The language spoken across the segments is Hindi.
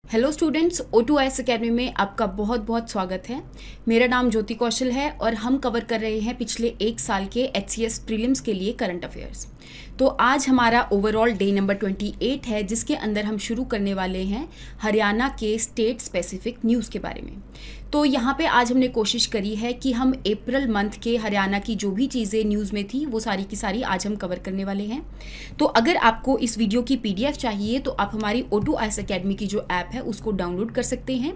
हेलो स्टूडेंट्स, O2IS अकेडमी में आपका बहुत बहुत स्वागत है। मेरा नाम ज्योति कौशल है और हम कवर कर रहे हैं पिछले एक साल के HCS प्रीलिम्स के लिए करंट अफेयर्स। तो आज हमारा ओवरऑल डे नंबर 28 है, जिसके अंदर हम शुरू करने वाले हैं हरियाणा के स्टेट स्पेसिफिक न्यूज़ के बारे में। तो यहाँ पे आज हमने कोशिश करी है कि हम अप्रैल मंथ के हरियाणा की जो भी चीज़ें न्यूज़ में थी वो सारी की सारी आज हम कवर करने वाले हैं। तो अगर आपको इस वीडियो की PDF चाहिए तो आप हमारी O2IS अकेडमी की जो ऐप है उसको डाउनलोड कर सकते हैं।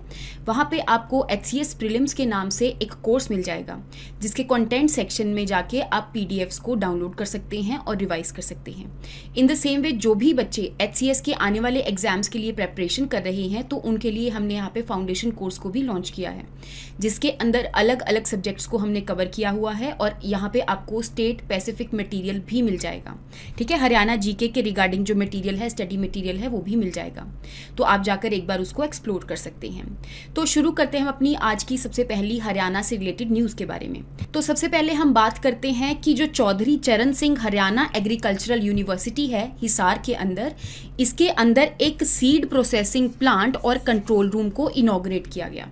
वहाँ पे आपको HCS प्रीलिम्स के नाम से एक कोर्स मिल जाएगा, जिसके कंटेंट सेक्शन में जाके आप PDFs को डाउनलोड कर सकते हैं और रिवाइज कर सकते हैं। इन द सेम वे जो भी बच्चे HCS के आने वाले एग्जाम्स के लिए प्रेपरेशन कर रहे हैं तो उनके लिए हमने यहाँ पे फाउंडेशन कोर्स को भी लॉन्च किया है, जिसके अंदर अलग अलग सब्जेक्ट्स को हमने कवर किया हुआ है और यहाँ पे आपको स्टेट स्पेसिफिक मटेरियल भी मिल जाएगा। ठीक है, हरियाणा जीके के रिगार्डिंग जो मटेरियल है, स्टडी मटेरियल है, वो भी मिल जाएगा। तो आप जाकर एक बार उसको एक्सप्लोर कर सकते हैं। तो शुरू करते हैं अपनी आज की सबसे पहली हरियाणा से रिलेटेड न्यूज़ के बारे में। तो सबसे पहले हम बात करते हैं कि जो चौधरी चरण सिंह हरियाणा एग्रीकल्चरल यूनिवर्सिटी है हिसार के अंदर, इसके अंदर एक सीड प्रोसेसिंग प्लांट और कंट्रोल रूम को इनॉग्रेट किया गया।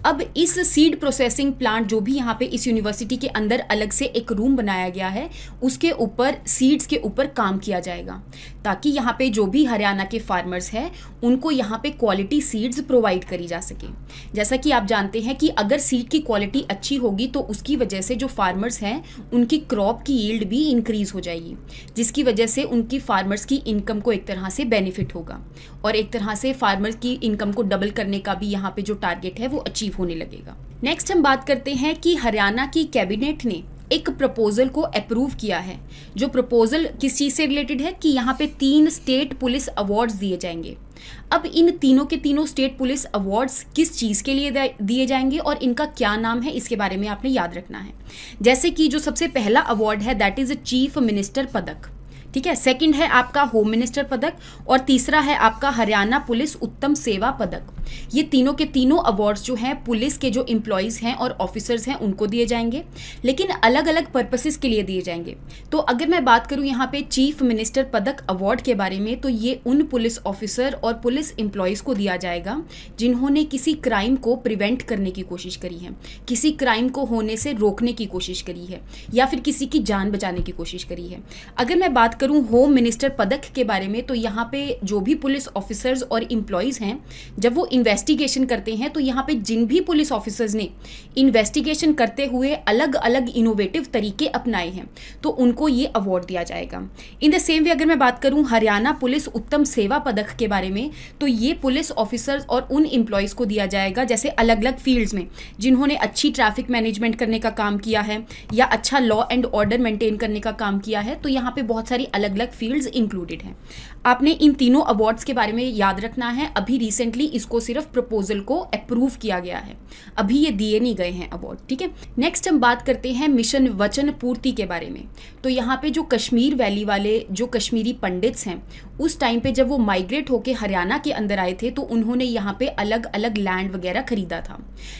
अब इस सीड प्रोसेसिंग प्लांट जो भी यहाँ पे इस यूनिवर्सिटी के अंदर अलग से एक रूम बनाया गया है, उसके ऊपर सीड्स के ऊपर काम किया जाएगा, ताकि यहाँ पे जो भी हरियाणा के फार्मर्स हैं उनको यहाँ पे क्वालिटी सीड्स प्रोवाइड करी जा सके। जैसा कि आप जानते हैं कि अगर सीड की क्वालिटी अच्छी होगी तो उसकी वजह से जो फार्मर्स हैं उनकी क्रॉप की यील्ड भी इंक्रीज हो जाएगी, जिसकी वजह से उनकी फार्मर्स की इनकम को एक तरह से बेनिफिट होगा और एक तरह से फार्मर्स की इनकम को डबल करने का भी यहाँ पे जो टारगेट है वो अचीव होने लगेगा। नेक्स्ट हम बात करते हैं कि हरियाणा की कैबिनेट ने एक प्रपोजल को अप्रूव किया है। जो प्रपोजल किस चीज़ से रिलेटेड है कि यहाँ पे 3 स्टेट पुलिस अवार्ड्स दिए जाएंगे। अब इन तीनों के तीनों स्टेट पुलिस अवार्ड्स किस चीज़ के लिए दिए जाएंगे और इनका क्या नाम है, इसके बारे में आपने याद रखना है। जैसे कि जो सबसे पहला अवार्ड है दैट इज़ चीफ मिनिस्टर पदक, ठीक है। सेकंड है आपका होम मिनिस्टर पदक और तीसरा है आपका हरियाणा पुलिस उत्तम सेवा पदक। ये तीनों के तीनों अवार्ड्स जो हैं पुलिस के जो एम्प्लॉयज़ हैं और ऑफिसर्स हैं उनको दिए जाएंगे, लेकिन अलग अलग पर्पसेस के लिए दिए जाएंगे। तो अगर मैं बात करूं यहाँ पे चीफ मिनिस्टर पदक अवार्ड के बारे में, तो ये उन पुलिस ऑफिसर और पुलिस एम्प्लॉयज़ को दिया जाएगा जिन्होंने किसी क्राइम को प्रिवेंट करने की कोशिश करी है, किसी क्राइम को होने से रोकने की कोशिश करी है या फिर किसी की जान बचाने की कोशिश करी है। अगर मैं बात करूं होम मिनिस्टर पदक के बारे में, तो यहाँ पे जो भी पुलिस ऑफिसर्स और एम्प्लॉयज़ हैं जब वो इन्वेस्टिगेशन करते हैं तो यहाँ पे जिन भी पुलिस ऑफिसर्स ने इन्वेस्टिगेशन करते हुए अलग अलग इनोवेटिव तरीके अपनाए हैं तो उनको ये अवार्ड दिया जाएगा। इन द सेम वे अगर मैं बात करूँ हरियाणा पुलिस उत्तम सेवा पदक के बारे में, तो ये पुलिस ऑफिसर्स और उन एम्प्लॉयज़ को दिया जाएगा जैसे अलग अलग फील्ड्स में जिन्होंने अच्छी ट्रैफिक मैनेजमेंट करने का काम किया है या अच्छा लॉ एंड ऑर्डर मेंटेन करने का काम किया है। तो यहाँ पे बहुत सारी अलग अलग फील्ड्स इंक्लूडेड हैं। आपने इन तीनों अवार्ड्स के बारे में याद रखना है। अभी रिसेंटली इसको सिर्फ प्रपोजल को अप्रूव किया गया है, अभी ये दिए नहीं गए हैं अवार्ड, ठीक है। नेक्स्ट हम बात करते हैं मिशन वचन पूर्ति के बारे में। तो यहाँ पे जो कश्मीर वैली वाले जो कश्मीरी पंडित्स हैं, उस टाइम पे जब वो माइग्रेट होके हरियाणा के अंदर आए थे तो उन्होंने यहाँ पे अलग अलग लैंड वगैरह खरीदा था,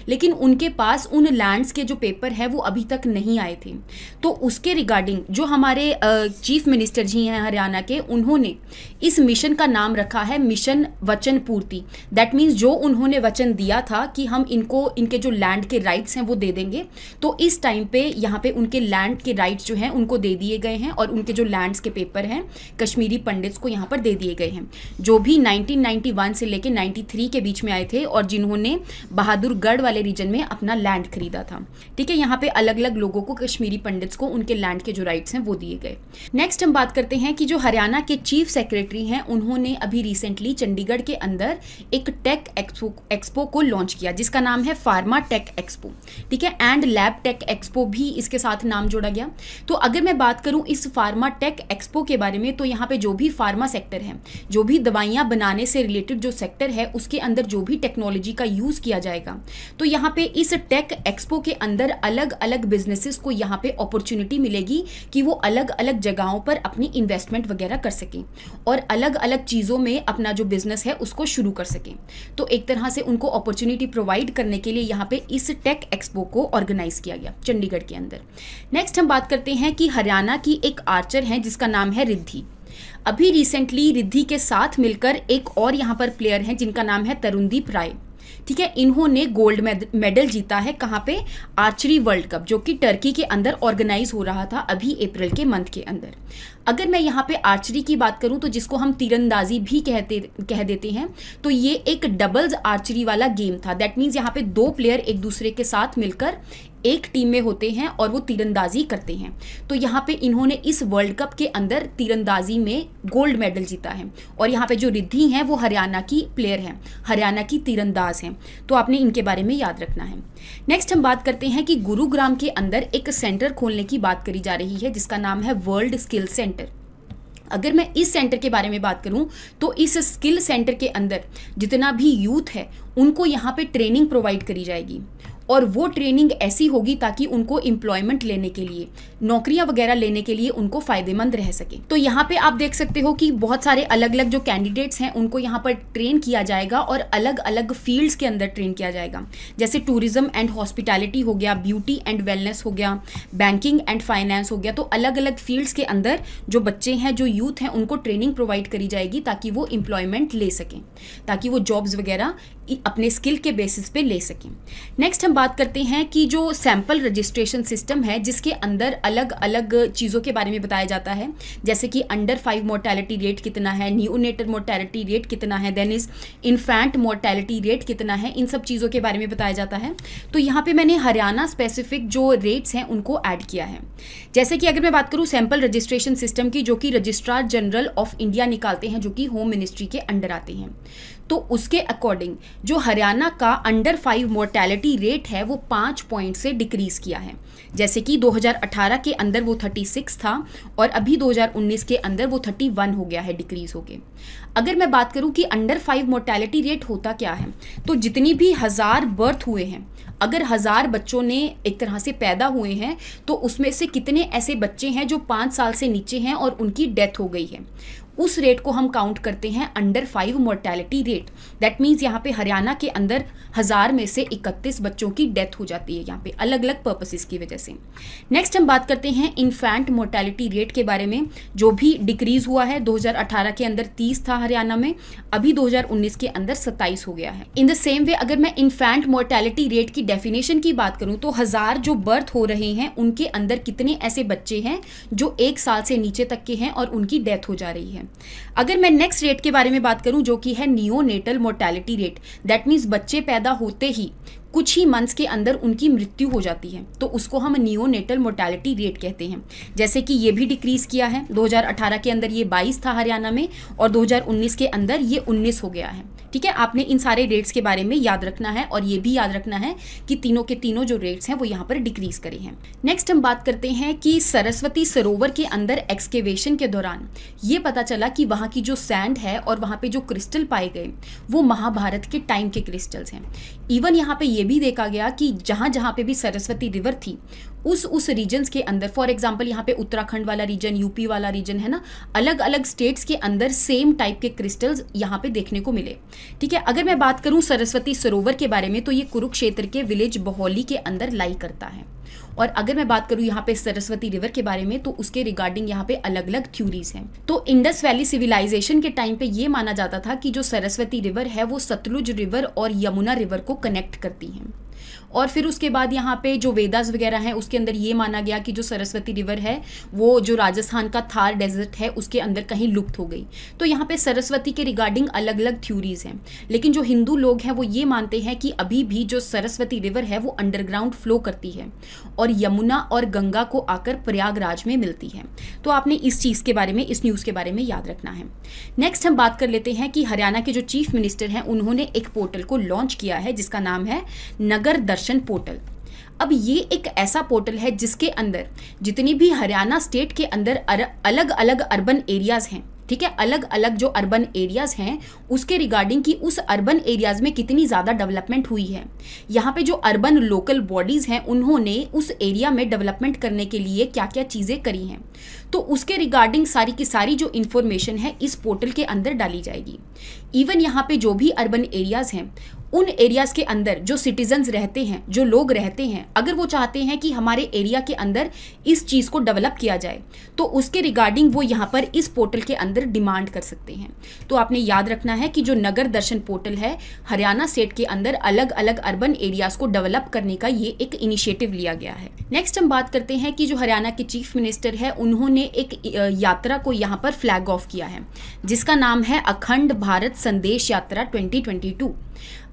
लेकिन उनके पास उन लैंड्स के जो पेपर है वो अभी तक नहीं आए थे। तो उसके रिगार्डिंग जो हमारे चीफ मिनिस्टर जी हैं हरियाणा के, उन्होंने इस मिशन का नाम रखा है मिशन वचन पूर्ति। दैट मीन्स जो उन्होंने वचन दिया था कि हम इनको इनके जो लैंड के राइट्स हैं वो दे देंगे, तो इस टाइम पे यहाँ पे उनके लैंड के राइट्स जो हैं उनको दे दिए गए हैं और उनके जो लैंड्स के पेपर हैं कश्मीरी पंडित्स को यहाँ पर दे दिए गए हैं, जो भी 1991 से लेके 93 के बीच में आए थे और जिन्होंने बहादुरगढ़ वाले रीजन में अपना लैंड खरीदा था, ठीक है। यहाँ पे अलग अलग लोगों को, कश्मीरी पंडित्स को, उनके लैंड के जो राइट्स हैं वो दिए गए। नेक्स्ट हम बात करते हैं कि जो हरियाणा के चीफ सेक्रेटरी हैं उन्होंने अभी रिसेंटली चंडीगढ़ के अंदर एक टेक एक्सपो को लॉन्च किया जिसका नाम है फार्मा टेक एक्सपो, ठीक है, एंड लैब टेक एक्सपो भी इसके साथ नाम जोड़ा गया। तो अगर मैं बात करूं इस फार्मा टेक एक्सपो के बारे में, तो यहाँ पे जो भी फार्मा सेक्टर है, जो भी दवाइयाँ बनाने से रिलेटेड जो सेक्टर है, उसके अंदर जो भी टेक्नोलॉजी का यूज़ किया जाएगा, तो यहाँ पे इस टेक एक्सपो के अंदर अलग अलग बिजनेसेस को यहाँ पे अपॉर्चुनिटी मिलेगी कि वो अलग अलग जगहों पर अपनी इन्वेस्टमेंट वगैरह कर सकें और अलग अलग चीज़ों में अपना जो बिजनेस है उसको शुरू कर सकें। तो एक तरह से उनको अपॉर्चुनिटी प्रोवाइड करने के लिए यहाँ पे इस टेक एक्सपो को ऑर्गेनाइज किया गया चंडीगढ़ के अंदर। नेक्स्ट हम बात करते हैं कि हरियाणा की एक आर्चर है जिसका नाम है रिद्धि। अभी रिसेंटली रिद्धि के साथ मिलकर एक और यहाँ पर प्लेयर हैं जिनका नाम है तरुणदीप राय, ठीक है। इन्होंने गोल्ड मेडल जीता है कहाँ पे, आर्चरी वर्ल्ड कप, जो कि टर्की के अंदर ऑर्गेनाइज हो रहा था अभी अप्रैल के मंथ के अंदर। अगर मैं यहाँ पे आर्चरी की बात करूँ तो जिसको हम तीरंदाजी भी कह देते हैं, तो ये एक डबल्स आर्चरी वाला गेम था। दैट मीन्स यहाँ पे दो प्लेयर एक दूसरे के साथ मिलकर एक टीम में होते हैं और वो तीरंदाजी करते हैं। तो यहाँ पे इन्होंने इस वर्ल्ड कप के अंदर तीरंदाजी में गोल्ड मेडल जीता है। और यहाँ पे जो रिद्धि हैं वो हरियाणा की प्लेयर हैं, हरियाणा की तीरंदाज हैं, तो आपने इनके बारे में याद रखना है। नेक्स्ट हम बात करते हैं कि गुरुग्राम के अंदर एक सेंटर खोलने की बात करी जा रही है जिसका नाम है वर्ल्ड स्किल सेंटर। अगर मैं इस सेंटर के बारे में बात करूं तो इस स्किल सेंटर के अंदर जितना भी यूथ है उनको यहाँ पे ट्रेनिंग प्रोवाइड करी जाएगी, और वो ट्रेनिंग ऐसी होगी ताकि उनको एम्प्लॉयमेंट लेने के लिए, नौकरियां वगैरह लेने के लिए उनको फायदेमंद रह सके। तो यहाँ पे आप देख सकते हो कि बहुत सारे अलग अलग जो कैंडिडेट्स हैं उनको यहाँ पर ट्रेन किया जाएगा और अलग अलग फील्ड्स के अंदर ट्रेन किया जाएगा, जैसे टूरिज्म एंड हॉस्पिटैलिटी हो गया, ब्यूटी एंड वेलनेस हो गया, बैंकिंग एंड फाइनेंस हो गया। तो अलग अलग फील्ड्स के अंदर जो बच्चे हैं, जो यूथ हैं, उनको ट्रेनिंग प्रोवाइड करी जाएगी ताकि वो एम्प्लॉयमेंट ले सकें, ताकि वो जॉब्स वगैरह अपने स्किल के बेसिस पे ले सकें। नेक्स्ट हम बात करते हैं कि जो सैंपल रजिस्ट्रेशन सिस्टम है जिसके अंदर अलग अलग चीज़ों के बारे में बताया जाता है, जैसे कि अंडर 5 मोर्टेलिटी रेट कितना है, न्यूनेटल मोर्टेलिटी रेट कितना है, then is infant mortality rate कितना है, इन सब चीज़ों के बारे में बताया जाता है। तो यहाँ पे मैंने हरियाणा स्पेसिफिक जो रेट्स हैं उनको ऐड किया है। जैसे कि अगर मैं बात करूँ सैंपल रजिस्ट्रेशन सिस्टम की, जो कि रजिस्ट्रार जनरल ऑफ इंडिया निकालते हैं, जो कि होम मिनिस्ट्री के अंडर आते हैं, तो उसके अकॉर्डिंग जो हरियाणा का अंडर 5 मोर्टेलिटी रेट है वो 5 पॉइंट से डिक्रीज किया है। जैसे कि 2018 के अंदर वो 36 था और अभी 2019 के अंदर वो 31 हो गया है, डिक्रीज हो गए। अगर मैं बात करूं कि अंडर 5 मोर्टेलिटी रेट होता क्या है, तो जितनी भी 1000 बर्थ हुए हैं, अगर 1000 बच्चों ने एक तरह से पैदा हुए हैं, तो उसमें से कितने ऐसे बच्चे हैं जो 5 साल से नीचे हैं और उनकी डेथ हो गई है, उस रेट को हम काउंट करते हैं under 5 mortality rate. That means यहाँ पे हरियाणा के अंदर 1000 में से 31 बच्चों की डेथ हो जाती है यहाँ पे, अलग अलग पर्पसेस की वजह से। नेक्स्ट हम बात करते हैं इन्फेंट मोर्टेलिटी रेट के बारे में, जो भी डिक्रीज हुआ है। 2018 के अंदर 30 था हरियाणा में, अभी 2019 के अंदर 27 हो गया है। इन द सेम वे अगर मैं इन्फेंट मोर्टेलिटी रेट की डेफिनेशन की बात करूँ तो 1000 जो बर्थ हो रहे हैं उनके अंदर कितने ऐसे बच्चे हैं जो 1 साल से नीचे तक के हैं और उनकी डेथ हो जा रही है। अगर मैं नेक्स्ट रेट के बारे में बात करूं जो कि है neonatal mortality rate, that means बच्चे पैदा होते ही कुछ ही मंथ्स के अंदर उनकी मृत्यु हो जाती है, तो उसको हम नियोनेटल मोर्टेलिटी रेट कहते हैं। जैसे कि ये भी डिक्रीज किया है, 2018 के अंदर ये 22 था हरियाणा में और 2019 के अंदर ये 19 हो गया है। ठीक है, आपने इन सारे रेट्स के बारे में याद रखना है और ये भी याद रखना है कि तीनों के तीनों जो रेट्स हैं वो यहाँ पर डिक्रीज करे हैं। नेक्स्ट हम बात करते हैं कि सरस्वती सरोवर के अंदर एक्सकेवेशन के दौरान ये पता चला कि वहाँ की जो सैंड है और वहाँ पे जो क्रिस्टल पाए गए वो महाभारत के टाइम के क्रिस्टल्स हैं। इवन यहाँ पे ये भी देखा गया कि जहाँ जहाँ पे भी सरस्वती रिवर थी उस रीजन्स के अंदर, फॉर एग्जांपल यहाँ पे उत्तराखंड वाला रीजन, यूपी वाला रीजन है ना, अलग अलग स्टेट्स के अंदर सेम टाइप के क्रिस्टल्स यहाँ पे देखने को मिले। ठीक है, अगर मैं बात करूँ सरस्वती सरोवर के बारे में तो ये कुरुक्षेत्र के विलेज बहौली के अंदर लाई करता है। और अगर मैं बात करूँ यहाँ पे सरस्वती रिवर के बारे में तो उसके रिगार्डिंग यहाँ पे अलग अलग थ्योरीज हैं। तो इंडस वैली सिविलाइजेशन के टाइम पे ये माना जाता था कि जो सरस्वती रिवर है वो सतलुज रिवर और यमुना रिवर को कनेक्ट करती है। और फिर उसके बाद यहाँ पे जो वेदास वगैरह हैं उसके अंदर ये माना गया कि जो सरस्वती रिवर है वो जो राजस्थान का थार डेजर्ट है उसके अंदर कहीं लुप्त हो गई। तो यहाँ पे सरस्वती के रिगार्डिंग अलग अलग थ्योरीज हैं, लेकिन जो हिंदू लोग हैं वो ये मानते हैं कि अभी भी जो सरस्वती रिवर है वो अंडरग्राउंड फ्लो करती है और यमुना और गंगा को आकर प्रयागराज में मिलती है। तो आपने इस चीज़ के बारे में, इस न्यूज़ के बारे में याद रखना है। नेक्स्ट हम बात कर लेते हैं कि हरियाणा के जो चीफ मिनिस्टर हैं उन्होंने एक पोर्टल को लॉन्च किया है जिसका नाम है नगर दर्शन पोर्टल। अब ये एक ऐसा पोर्टल है जिसके अंदर जितनी भी हरियाणा स्टेट के अंदर अलग अलग अर्बन एरियाज हैं, ठीक है, अलग अलग जो अर्बन एरियाज हैं उसके रिगार्डिंग कि उस अर्बन एरियाज में कितनी ज़्यादा डेवलपमेंट हुई है, यहाँ पे जो अर्बन लोकल बॉडीज़ हैं उन्होंने उस एरिया में डेवलपमेंट करने के लिए क्या क्या चीज़ें करी हैं, तो उसके रिगार्डिंग सारी की सारी जो इन्फॉर्मेशन है इस पोर्टल के अंदर डाली जाएगी। इवन यहाँ पे जो भी अर्बन एरियाज हैं उन एरियाज़ के अंदर जो सिटीजन्स रहते हैं, जो लोग रहते हैं, अगर वो चाहते हैं कि हमारे एरिया के अंदर इस चीज़ को डेवलप किया जाए तो उसके रिगार्डिंग वो यहाँ पर इस पोर्टल के अंदर डिमांड कर सकते हैं। तो आपने याद रखना है कि जो नगर दर्शन पोर्टल है, हरियाणा स्टेट के अंदर अलग अलग अर्बन एरियाज़ को डेवलप करने का ये एक इनिशिएटिव लिया गया है। नेक्स्ट हम बात करते हैं कि जो हरियाणा के चीफ मिनिस्टर है, उन्होंने एक यात्रा को यहाँ पर फ्लैग ऑफ किया है जिसका नाम है अखंड भारत संदेश यात्रा 2022।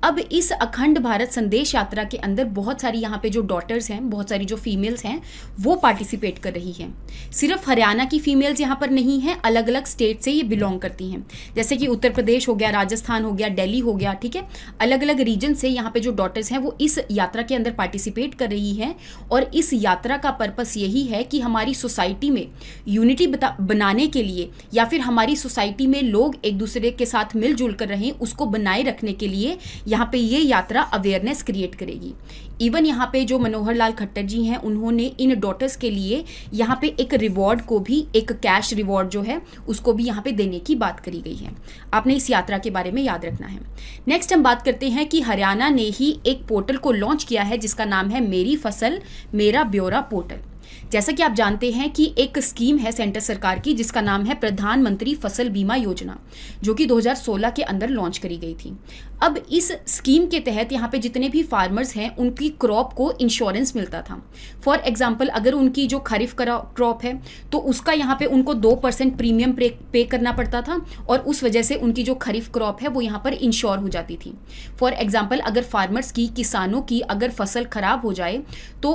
अब इस अखंड भारत संदेश यात्रा के अंदर बहुत सारी यहाँ पे जो डॉटर्स हैं, बहुत सारी जो फीमेल्स हैं, वो पार्टिसिपेट कर रही हैं। सिर्फ हरियाणा की फीमेल्स यहाँ पर नहीं हैं, अलग अलग स्टेट से ये बिलोंग करती हैं, जैसे कि उत्तर प्रदेश हो गया, राजस्थान हो गया, दिल्ली हो गया, ठीक है। अलग अलग रीजन से यहाँ पे जो डॉटर्स हैं वो इस यात्रा के अंदर पार्टिसिपेट कर रही हैं। और इस यात्रा का पर्पस यही है कि हमारी सोसाइटी में यूनिटी बनाने के लिए, या फिर हमारी सोसाइटी में लोग एक दूसरे के साथ मिलजुल कर रहें, उसको बनाए रखने के लिए यहाँ पे ये यात्रा अवेयरनेस क्रिएट करेगी। इवन यहाँ पे जो मनोहर लाल खट्टर जी हैं, उन्होंने इन डॉटर्स के लिए यहाँ पे एक रिवॉर्ड को भी, एक कैश रिवॉर्ड जो है उसको भी यहाँ पे देने की बात करी गई है। आपने इस यात्रा के बारे में याद रखना है। नेक्स्ट हम बात करते हैं कि हरियाणा ने ही एक पोर्टल को लॉन्च किया है जिसका नाम है मेरी फसल मेरा ब्यौरा पोर्टल। जैसा कि आप जानते हैं कि एक स्कीम है सेंटर सरकार की जिसका नाम है प्रधानमंत्री फसल बीमा योजना, जो कि 2016 के अंदर लॉन्च करी गई थी। अब इस स्कीम के तहत यहाँ पे जितने भी फार्मर्स हैं उनकी क्रॉप को इंश्योरेंस मिलता था। फॉर एग्जांपल, अगर उनकी जो खरीफ क्रॉप है तो उसका यहाँ पे उनको 2% प्रीमियम पे करना पड़ता था और उस वजह से उनकी जो खरीफ क्रॉप है वो यहाँ पर इंश्योर हो जाती थी। फॉर एग्जाम्पल, अगर फार्मर्स की, किसानों की अगर फसल खराब हो जाए तो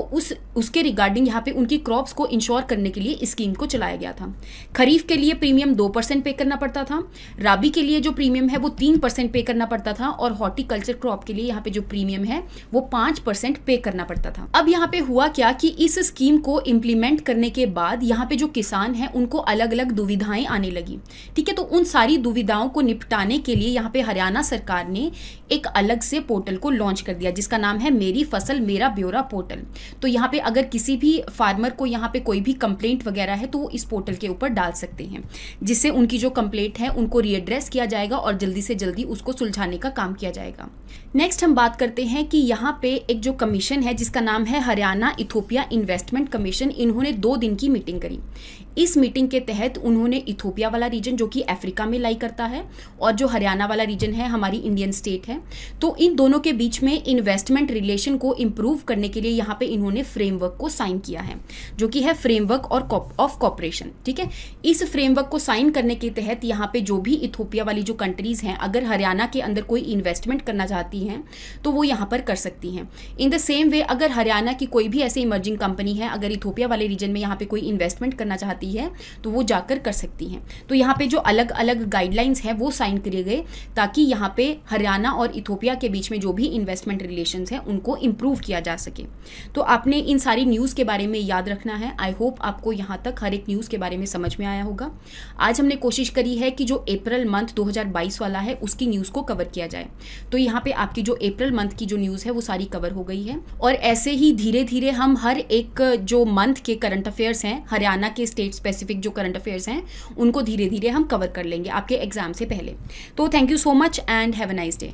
उसके रिगार्डिंग यहाँ पे उनकी क्रॉप्स को इंश्योर करने के लिए इस स्कीम को चलाया गया था। खरीफ के लिए प्रीमियम 2% पे करना पड़ता था, राबी के लिए जो प्रीमियम है वो 3% पे करना पड़ता था, और हॉर्टिकल्चर क्रॉप के लिए यहाँ पे जो प्रीमियम है वो 5% पे करना पड़ता था। अब यहाँ पे हुआ क्या कि इस स्कीम को इम्प्लीमेंट करने के बाद यहाँ पे जो किसान हैं उनको अलग अलग दुविधाएं आने लगी, ठीक है। तो उन सारी दुविधाओं को निपटाने के लिए यहाँ पे हरियाणा सरकार ने एक अलग से पोर्टल को लॉन्च कर दिया जिसका नाम है मेरी फसल मेरा ब्यौरा पोर्टल। तो यहाँ पे अगर किसी भी फार्मर को यहाँ पे कोई भी कंप्लेंट वगैरह है तो वो इस पोर्टल के ऊपर डाल सकते हैं, जिससे उनकी जो कंप्लेंट है उनको रीएड्रेस किया जाएगा और जल्दी से जल्दी उसको सुलझाने का काम किया जाएगा। नेक्स्ट हम बात करते हैं कि यहाँ पे एक जो कमीशन है जिसका नाम है हरियाणा इथोपिया इन्वेस्टमेंट कमीशन, इन्होंने 2 दिन की मीटिंग करी। इस मीटिंग के तहत उन्होंने इथोपिया वाला रीजन जो कि अफ्रीका में लाई करता है और जो हरियाणा वाला रीजन है हमारी इंडियन स्टेट है, तो इन दोनों के बीच में इन्वेस्टमेंट रिलेशन को इम्प्रूव करने के लिए यहाँ पे इन्होंने फ्रेमवर्क को साइन किया है जो कि है फ्रेमवर्क ऑफ कॉपरेशन, ठीक है। इस फ्रेमवर्क को साइन करने के तहत यहाँ पे जो भी इथोपिया वाली जो कंट्रीज हैं अगर हरियाणा के अंदर कोई इन्वेस्टमेंट करना चाहती हैं तो वो यहाँ पर कर सकती हैं। इन द सेम वे अगर हरियाणा की कोई भी ऐसी इमर्जिंग कंपनी है, अगर इथोपिया वाले रीजन में यहाँ पे कोई इन्वेस्टमेंट करना चाहती है तो वो जाकर कर सकती हैं। तो यहाँ पे जो अलग अलग गाइडलाइंस हैं वो साइन किए गए ताकि यहाँ पे हरियाणा और इथोपिया के बीच में जो भी इन्वेस्टमेंट रिलेशंस हैं उनको इम्प्रूव किया जा सके। तो आपने इन सारी न्यूज़ के बारे में याद रखना है। आई होप आपको यहाँ तक हर एक न्यूज़ के बारे में समझ में आया होगा। आज हमने कोशिश करी है कि जो अप्रैल मंथ 2022 वाला है उसकी न्यूज़ को कवर किया जाए। तो यहाँ पे आपकी जो अप्रैल मंथ की जो न्यूज़ है वो सारी कवर हो गई है और ऐसे ही धीरे धीरे हम हर एक जो मंथ के करंट अफेयर्स हैं, हरियाणा के स्टेट स्पेसिफिक जो करंट अफेयर्स हैं, उनको धीरे धीरे हम कवर कर लेंगे आपके एग्जाम से पहले। तो thank you so much and have a nice day.